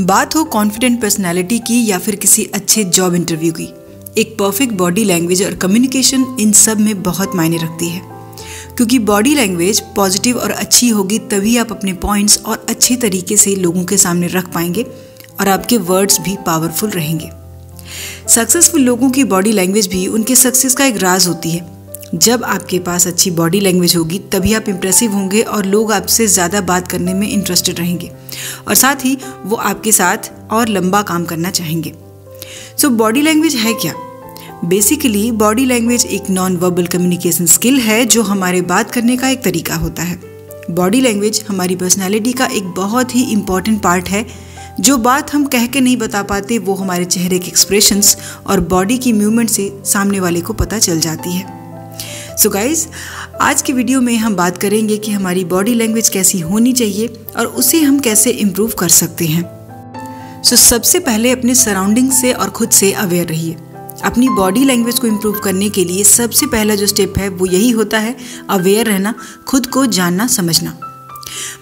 बात हो confident personality की या फिर किसी अच्छे जॉब इंटरव्यू की, एक परफेक्ट बॉडी लैंग्वेज और कम्युनिकेशन इन सब में बहुत मायने रखती है। क्योंकि बॉडी लैंग्वेज पॉजिटिव और अच्छी होगी तभी आप अपने पॉइंट्स और अच्छे तरीके से लोगों के सामने रख पाएंगे और आपके वर्ड्स भी पावरफुल रहेंगे। सक्सेसफुल लोगों की बॉडी लैंग्वेज भी उनके सक्सेस का एक राज होती है। जब आपके पास अच्छी बॉडी लैंग्वेज होगी तभी आप इम्प्रेसिव होंगे और लोग आपसे ज़्यादा बात करने में इंटरेस्टेड रहेंगे और साथ ही वो आपके साथ और लंबा काम करना चाहेंगे। सो बॉडी लैंग्वेज है क्या? बेसिकली बॉडी लैंग्वेज एक नॉन वर्बल कम्युनिकेशन स्किल है जो हमारे बात करने का एक तरीका होता है। बॉडी लैंग्वेज हमारी पर्सनैलिटी का एक बहुत ही इम्पॉर्टेंट पार्ट है। जो बात हम कह के नहीं बता पाते वो हमारे चेहरे के एक्सप्रेशंस और बॉडी की मूवमेंट से सामने वाले को पता चल जाती है। सो गाइज, आज की वीडियो में हम बात करेंगे कि हमारी बॉडी लैंग्वेज कैसी होनी चाहिए और उसे हम कैसे इम्प्रूव कर सकते हैं। सो सबसे पहले अपने सराउंडिंग से और खुद से अवेयर रहिए। अपनी बॉडी लैंग्वेज को इम्प्रूव करने के लिए सबसे पहला जो स्टेप है वो यही होता है, अवेयर रहना, खुद को जानना समझना।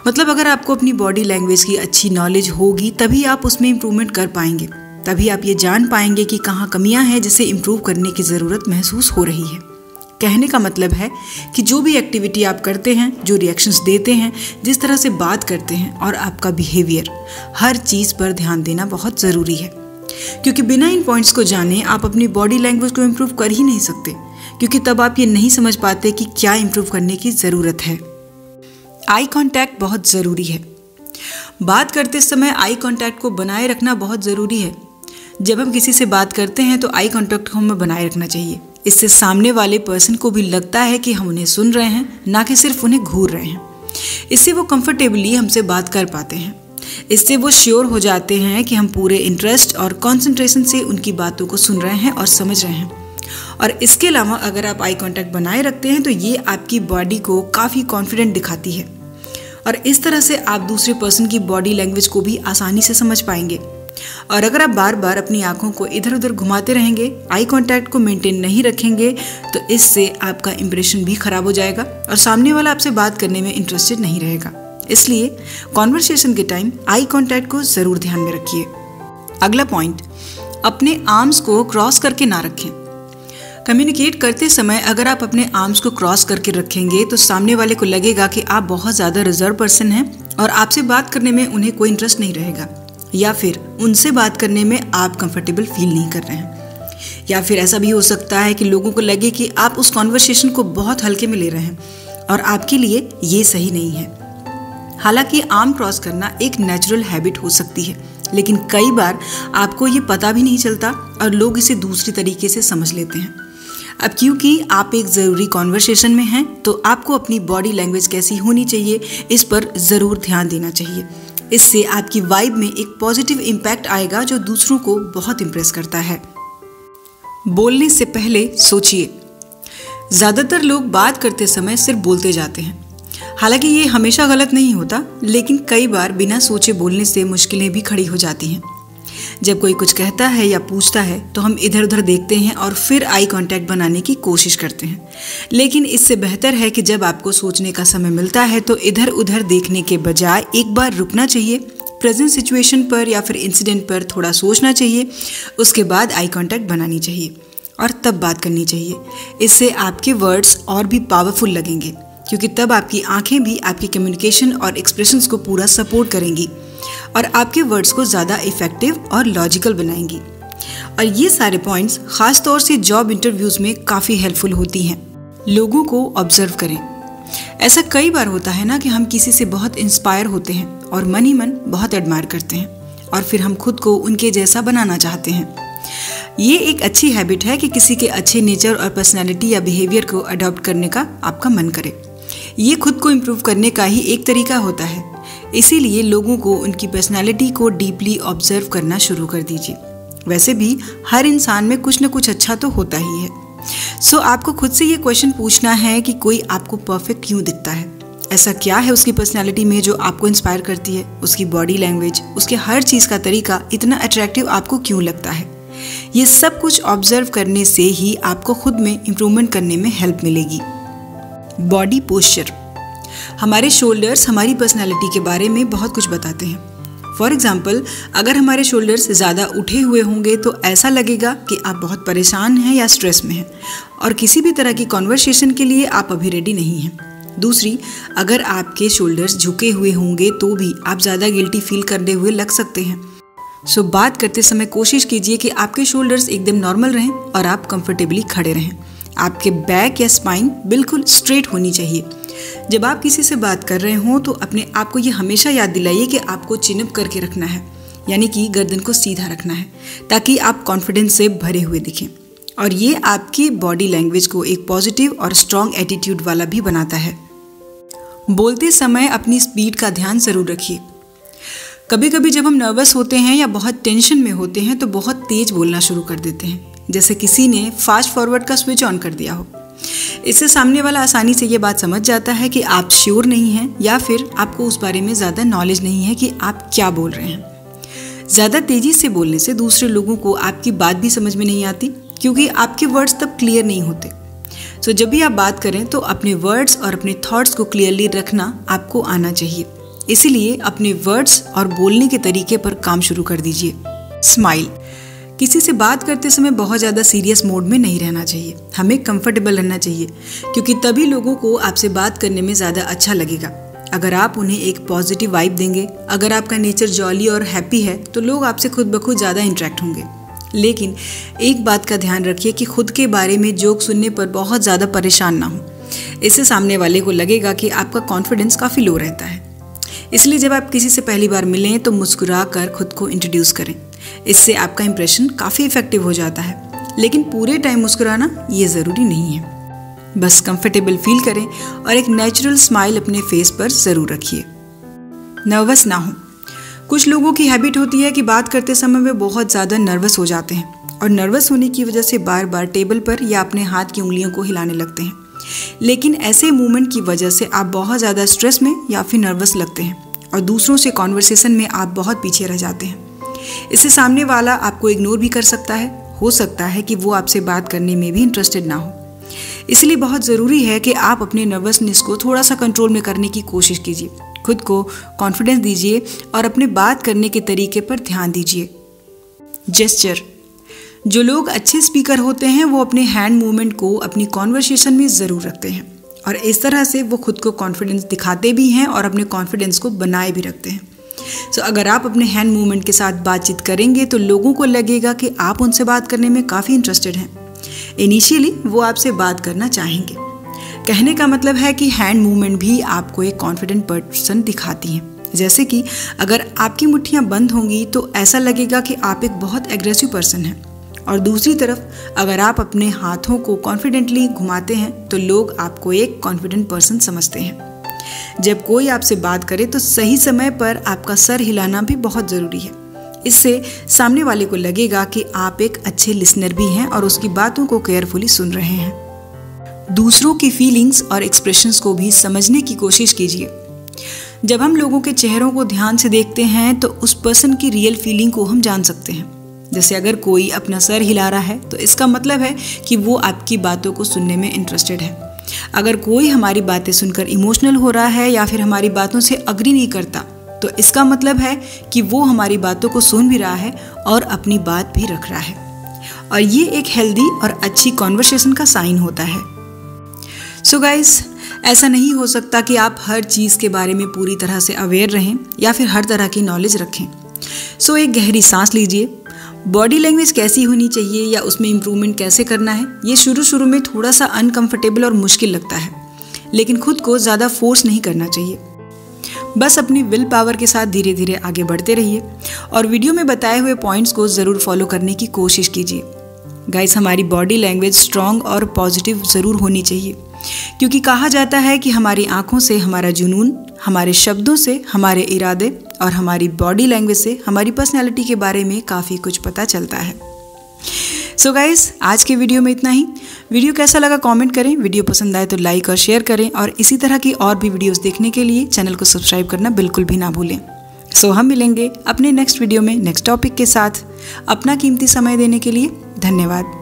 मतलब अगर आपको अपनी बॉडी लैंग्वेज की अच्छी नॉलेज होगी तभी आप उसमें इम्प्रूवमेंट कर पाएंगे, तभी आप ये जान पाएंगे कि कहाँ कमियाँ हैं जिसे इम्प्रूव करने की ज़रूरत महसूस हो रही है। कहने का मतलब है कि जो भी एक्टिविटी आप करते हैं, जो रिएक्शंस देते हैं, जिस तरह से बात करते हैं और आपका बिहेवियर, हर चीज़ पर ध्यान देना बहुत ज़रूरी है। क्योंकि बिना इन पॉइंट्स को जाने आप अपनी बॉडी लैंग्वेज को इम्प्रूव कर ही नहीं सकते, क्योंकि तब आप ये नहीं समझ पाते कि क्या इम्प्रूव करने की ज़रूरत है। आई कांटेक्ट बहुत ज़रूरी है। बात करते समय आई कांटेक्ट को बनाए रखना बहुत ज़रूरी है। जब हम किसी से बात करते हैं तो आई कांटेक्ट को हमें बनाए रखना चाहिए। इससे सामने वाले पर्सन को भी लगता है कि हम उन्हें सुन रहे हैं, ना कि सिर्फ उन्हें घूर रहे हैं। इससे वो कंफर्टेबली हमसे बात कर पाते हैं। इससे वो श्योर हो जाते हैं कि हम पूरे इंटरेस्ट और कंसंट्रेशन से उनकी बातों को सुन रहे हैं और समझ रहे हैं। और इसके अलावा अगर आप आई कांटेक्ट बनाए रखते हैं तो ये आपकी बॉडी को काफ़ी कॉन्फिडेंट दिखाती है और इस तरह से आप दूसरे पर्सन की बॉडी लैंग्वेज को भी आसानी से समझ पाएंगे। और अगर आप बार बार अपनी आंखों को इधर उधर घुमाते रहेंगे, आई कांटेक्ट को मेंटेन नहीं रखेंगे, तो इससे आपका इंप्रेशन भी खराब हो जाएगा और सामने वाला आपसे बात करने में इंटरेस्टेड नहीं रहेगा। इसलिए कॉन्वर्सेशन के टाइम आई कांटेक्ट को ज़रूर ध्यान में रखिए। अगला पॉइंट, अपने आर्म्स को क्रॉस करके ना रखें। कम्युनिकेट करते समय अगर आप अपने आर्म्स को क्रॉस करके रखेंगे तो सामने वाले को लगेगा कि आप बहुत ज़्यादा रिजर्व पर्सन हैं और आपसे बात करने में उन्हें कोई इंटरेस्ट नहीं रहेगा, या फिर उनसे बात करने में आप कंफर्टेबल फील नहीं कर रहे हैं। या फिर ऐसा भी हो सकता है कि लोगों को लगे कि आप उस कॉन्वर्सेशन को बहुत हल्के में ले रहे हैं और आपके लिए ये सही नहीं है। हालांकि आर्म क्रॉस करना एक नेचुरल हैबिट हो सकती है, लेकिन कई बार आपको ये पता भी नहीं चलता और लोग इसे दूसरी तरीके से समझ लेते हैं। अब क्योंकि आप एक ज़रूरी कॉन्वर्सेशन में हैं तो आपको अपनी बॉडी लैंग्वेज कैसी होनी चाहिए इस पर ज़रूर ध्यान देना चाहिए। इससे आपकी वाइब में एक पॉजिटिव इम्पैक्ट आएगा जो दूसरों को बहुत इम्प्रेस करता है। बोलने से पहले सोचिए। ज़्यादातर लोग बात करते समय सिर्फ बोलते जाते हैं। हालांकि ये हमेशा गलत नहीं होता, लेकिन कई बार बिना सोचे बोलने से मुश्किलें भी खड़ी हो जाती हैं। जब कोई कुछ कहता है या पूछता है तो हम इधर उधर देखते हैं और फिर आई कांटेक्ट बनाने की कोशिश करते हैं। लेकिन इससे बेहतर है कि जब आपको सोचने का समय मिलता है तो इधर उधर देखने के बजाय एक बार रुकना चाहिए, प्रेजेंट सिचुएशन पर या फिर इंसिडेंट पर थोड़ा सोचना चाहिए, उसके बाद आई कांटेक्ट बनानी चाहिए और तब बात करनी चाहिए। इससे आपके वर्ड्स और भी पावरफुल लगेंगे, क्योंकि तब आपकी आंखें भी आपकी कम्युनिकेशन और एक्सप्रेशंस को पूरा सपोर्ट करेंगी और आपके वर्ड्स को ज़्यादा इफेक्टिव और लॉजिकल बनाएंगी। और ये सारे पॉइंट्स ख़ास तौर से जॉब इंटरव्यूज़ में काफ़ी हेल्पफुल होती हैं। लोगों को ऑब्जर्व करें। ऐसा कई बार होता है ना कि हम किसी से बहुत इंस्पायर होते हैं और मन ही मन बहुत एडमायर करते हैं और फिर हम खुद को उनके जैसा बनाना चाहते हैं। ये एक अच्छी हैबिट है कि किसी के अच्छे नेचर और पर्सनैलिटी या बिहेवियर को अडॉप्ट करने का आपका मन करे। ये खुद को इम्प्रूव करने का ही एक तरीका होता है। इसीलिए लोगों को उनकी पर्सनैलिटी को डीपली ऑब्जर्व करना शुरू कर दीजिए। वैसे भी हर इंसान में कुछ न कुछ अच्छा तो होता ही है। सो आपको खुद से ये क्वेश्चन पूछना है कि कोई आपको परफेक्ट क्यों दिखता है? ऐसा क्या है उसकी पर्सनैलिटी में जो आपको इंस्पायर करती है? उसकी बॉडी लैंग्वेज, उसके हर चीज़ का तरीका इतना अट्रैक्टिव आपको क्यों लगता है? ये सब कुछ ऑब्जर्व करने से ही आपको खुद में इम्प्रूवमेंट करने में हेल्प मिलेगी। Body posture. हमारे शोल्डर्स हमारी पर्सनैलिटी के बारे में बहुत कुछ बताते हैं। फॉर एग्जाम्पल, अगर हमारे शोल्डर्स ज़्यादा उठे हुए होंगे तो ऐसा लगेगा कि आप बहुत परेशान हैं या स्ट्रेस में हैं और किसी भी तरह की कॉन्वर्सेशन के लिए आप अभी रेडी नहीं हैं। दूसरी, अगर आपके शोल्डर्स झुके हुए होंगे तो भी आप ज़्यादा गिल्टी फील करते हुए लग सकते हैं। सो बात करते समय कोशिश कीजिए कि आपके शोल्डर्स एकदम नॉर्मल रहें और आप कंफर्टेबली खड़े रहें। आपके बैक या स्पाइन बिल्कुल स्ट्रेट होनी चाहिए। जब आप किसी से बात कर रहे हों तो अपने आप को ये हमेशा याद दिलाइए कि आपको चिन अप करके रखना है, यानी कि गर्दन को सीधा रखना है, ताकि आप कॉन्फिडेंस से भरे हुए दिखें। और ये आपकी बॉडी लैंग्वेज को एक पॉजिटिव और स्ट्रॉन्ग एटीट्यूड वाला भी बनाता है। बोलते समय अपनी स्पीड का ध्यान ज़रूर रखिए। कभी कभी जब हम नर्वस होते हैं या बहुत टेंशन में होते हैं तो बहुत तेज बोलना शुरू कर देते हैं, जैसे किसी ने फास्ट फॉरवर्ड का स्विच ऑन कर दिया हो। इससे सामने वाला आसानी से ये बात समझ जाता है कि आप श्योर नहीं हैं या फिर आपको उस बारे में ज़्यादा नॉलेज नहीं है कि आप क्या बोल रहे हैं। ज़्यादा तेज़ी से बोलने से दूसरे लोगों को आपकी बात भी समझ में नहीं आती, क्योंकि आपके वर्ड्स तब क्लियर नहीं होते। सो जब भी आप बात करें तो अपने वर्ड्स और अपने थॉट्स को क्लियरली रखना आपको आना चाहिए। इसीलिए अपने वर्ड्स और बोलने के तरीके पर काम शुरू कर दीजिए। स्माइल। किसी से बात करते समय बहुत ज़्यादा सीरियस मोड में नहीं रहना चाहिए। हमें कंफर्टेबल रहना चाहिए, क्योंकि तभी लोगों को आपसे बात करने में ज़्यादा अच्छा लगेगा। अगर आप उन्हें एक पॉजिटिव वाइब देंगे, अगर आपका नेचर जॉली और हैप्पी है तो लोग आपसे खुद ब खुद ज़्यादा इंटरेक्ट होंगे। लेकिन एक बात का ध्यान रखिए कि खुद के बारे में जोक सुनने पर बहुत ज़्यादा परेशान ना हो। इससे सामने वाले को लगेगा कि आपका कॉन्फिडेंस काफ़ी लो रहता है। इसलिए जब आप किसी से पहली बार मिलें तो मुस्कुरा कर खुद को इंट्रोड्यूस करें। इससे आपका इंप्रेशन काफ़ी इफेक्टिव हो जाता है। लेकिन पूरे टाइम मुस्कुराना ये ज़रूरी नहीं है। बस कंफर्टेबल फील करें और एक नेचुरल स्माइल अपने फेस पर ज़रूर रखिए। नर्वस ना हो। कुछ लोगों की हैबिट होती है कि बात करते समय वे बहुत ज़्यादा नर्वस हो जाते हैं और नर्वस होने की वजह से बार बार टेबल पर या अपने हाथ की उंगलियों को हिलाने लगते हैं। लेकिन ऐसे मूवमेंट की वजह से आप बहुत ज़्यादा स्ट्रेस में या फिर नर्वस लगते हैं और दूसरों से कॉन्वर्सेशन में आप बहुत पीछे रह जाते हैं। इससे सामने वाला आपको इग्नोर भी कर सकता है। हो सकता है कि वो आपसे बात करने में भी इंटरेस्टेड ना हो। इसलिए बहुत ज़रूरी है कि आप अपने नर्वसनेस को थोड़ा सा कंट्रोल में करने की कोशिश कीजिए। खुद को कॉन्फिडेंस दीजिए और अपने बात करने के तरीके पर ध्यान दीजिए। जेस्चर। जो लोग अच्छे स्पीकर होते हैं वो अपने हैंड मूवमेंट को अपनी कॉन्वर्सेशन में ज़रूर रखते हैं और इस तरह से वो खुद को कॉन्फिडेंस दिखाते भी हैं और अपने कॉन्फिडेंस को बनाए भी रखते हैं। सो अगर आप अपने हैंड मूवमेंट के साथ बातचीत करेंगे तो लोगों को लगेगा कि आप उनसे बात करने में काफ़ी इंटरेस्टेड हैं। इनिशियली वो आपसे बात करना चाहेंगे। कहने का मतलब है कि हैंड मूवमेंट भी आपको एक कॉन्फिडेंट पर्सन दिखाती हैं। जैसे कि अगर आपकी मुट्ठियाँ बंद होंगी तो ऐसा लगेगा कि आप एक बहुत एग्रेसिव पर्सन हैं, और दूसरी तरफ अगर आप अपने हाथों को कॉन्फिडेंटली घुमाते हैं तो लोग आपको एक कॉन्फिडेंट पर्सन समझते हैं। जब कोई आपसे बात करे तो सही समय पर आपका सर हिलाना भी बहुत ज़रूरी है। इससे सामने वाले को लगेगा कि आप एक अच्छे लिसनर भी हैं और उसकी बातों को केयरफुली सुन रहे हैं। दूसरों की फीलिंग्स और एक्सप्रेशंस को भी समझने की कोशिश कीजिए। जब हम लोगों के चेहरों को ध्यान से देखते हैं तो उस पर्सन की रियल फीलिंग को हम जान सकते हैं। जैसे अगर कोई अपना सर हिला रहा है तो इसका मतलब है कि वो आपकी बातों को सुनने में इंटरेस्टेड है। अगर कोई हमारी बातें सुनकर इमोशनल हो रहा है या फिर हमारी बातों से अग्री नहीं करता तो इसका मतलब है कि वो हमारी बातों को सुन भी रहा है और अपनी बात भी रख रहा है, और ये एक हेल्दी और अच्छी कॉन्वर्सेशन का साइन होता है। सो गाइस, ऐसा नहीं हो सकता कि आप हर चीज़ के बारे में पूरी तरह से अवेयर रहें या फिर हर तरह की नॉलेज रखें। सो एक गहरी सांस लीजिए। बॉडी लैंग्वेज कैसी होनी चाहिए या उसमें इम्प्रूवमेंट कैसे करना है, ये शुरू में थोड़ा सा अनकंफर्टेबल और मुश्किल लगता है, लेकिन खुद को ज़्यादा फोर्स नहीं करना चाहिए। बस अपनी विल पावर के साथ धीरे धीरे आगे बढ़ते रहिए और वीडियो में बताए हुए पॉइंट्स को ज़रूर फॉलो करने की कोशिश कीजिए। गाइस, हमारी बॉडी लैंग्वेज स्ट्रॉन्ग और पॉजिटिव ज़रूर होनी चाहिए, क्योंकि कहा जाता है कि हमारी आँखों से हमारा जुनून, हमारे शब्दों से हमारे इरादे और हमारी बॉडी लैंग्वेज से हमारी पर्सनैलिटी के बारे में काफ़ी कुछ पता चलता है। सो गाइस, आज के वीडियो में इतना ही। वीडियो कैसा लगा कमेंट करें, वीडियो पसंद आए तो लाइक और शेयर करें, और इसी तरह की और भी वीडियोस देखने के लिए चैनल को सब्सक्राइब करना बिल्कुल भी ना भूलें। सो हम मिलेंगे अपने नेक्स्ट वीडियो में नेक्स्ट टॉपिक के साथ। अपना कीमती समय देने के लिए धन्यवाद।